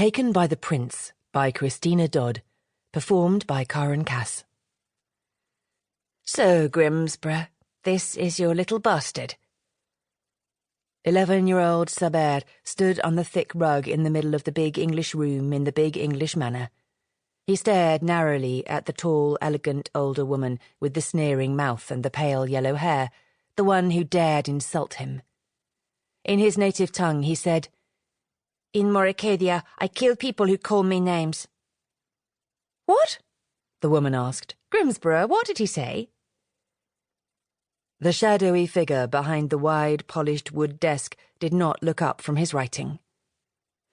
Taken by the Prince by Christina Dodd, performed by Karen Cass. So, Grimsborough, this is your little bastard. 11-year-old Saber stood on the thick rug in the middle of the big English room in the big English manor. He stared narrowly at the tall, elegant older woman with the sneering mouth and the pale yellow hair, the one who dared insult him. In his native tongue he said, "In Moricadia, I kill people who call me names." "What?" the woman asked. "Grimsborough, what did he say?" The shadowy figure behind the wide, polished wood desk did not look up from his writing.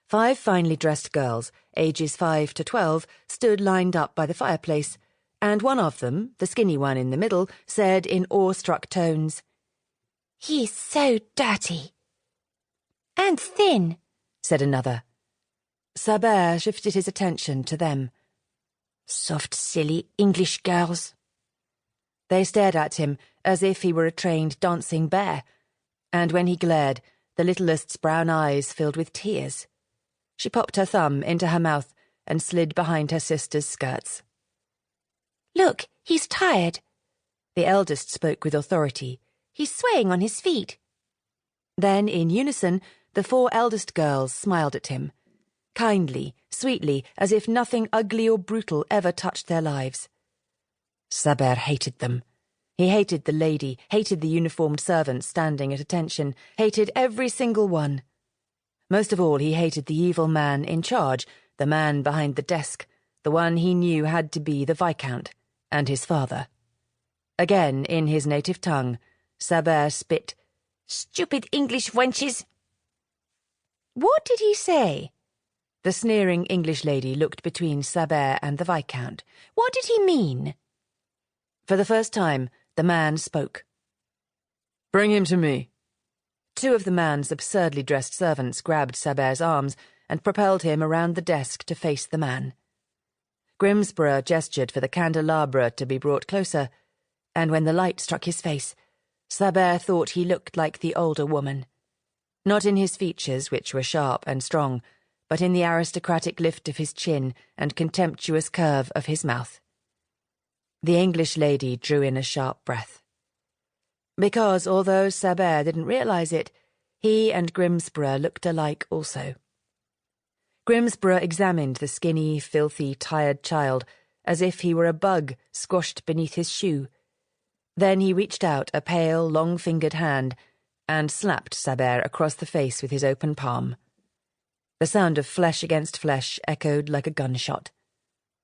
5 finely dressed girls, ages 5 to 12, stood lined up by the fireplace, and one of them, the skinny one in the middle, said in awestruck tones, "He's so dirty." "And thin," said another. Saber shifted his attention to them. "Soft, silly English girls." They stared at him as if he were a trained dancing bear, and when he glared, the littlest's brown eyes filled with tears. She popped her thumb into her mouth and slid behind her sister's skirts. "Look, he's tired." The eldest spoke with authority. "He's swaying on his feet." Then, in unison, the 4 eldest girls smiled at him, kindly, sweetly, as if nothing ugly or brutal ever touched their lives. Saber hated them. He hated the lady, hated the uniformed servants standing at attention, hated every single one. Most of all, he hated the evil man in charge, the man behind the desk, the one he knew had to be the Viscount, and his father. Again, in his native tongue, Saber spit, "Stupid English wenches." "What did he say?" The sneering English lady looked between Saber and the Viscount. "What did he mean?" For the first time, the man spoke. "Bring him to me." 2 of the man's absurdly dressed servants grabbed Saber's arms and propelled him around the desk to face the man. Grimsborough gestured for the candelabra to be brought closer, and when the light struck his face, Saber thought he looked like the older woman. Not in his features, which were sharp and strong, but in the aristocratic lift of his chin and contemptuous curve of his mouth. The English lady drew in a sharp breath. Because, although Saber didn't realize it, he and Grimsborough looked alike also. Grimsborough examined the skinny, filthy, tired child as if he were a bug squashed beneath his shoe. Then he reached out a pale, long-fingered hand and slapped Saber across the face with his open palm. The sound of flesh against flesh echoed like a gunshot.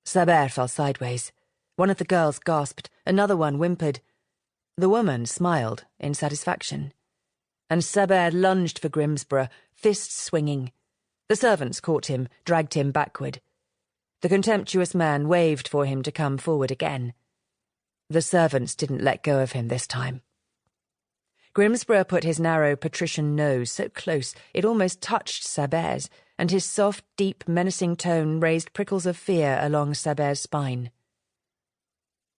Saber fell sideways. One of the girls gasped, another one whimpered. The woman smiled in satisfaction. And Saber lunged for Grimsborough, fists swinging. The servants caught him, dragged him backward. The contemptuous man waved for him to come forward again. The servants didn't let go of him this time. Grimsborough put his narrow patrician nose so close it almost touched Saber's, and his soft, deep, menacing tone raised prickles of fear along Saber's spine.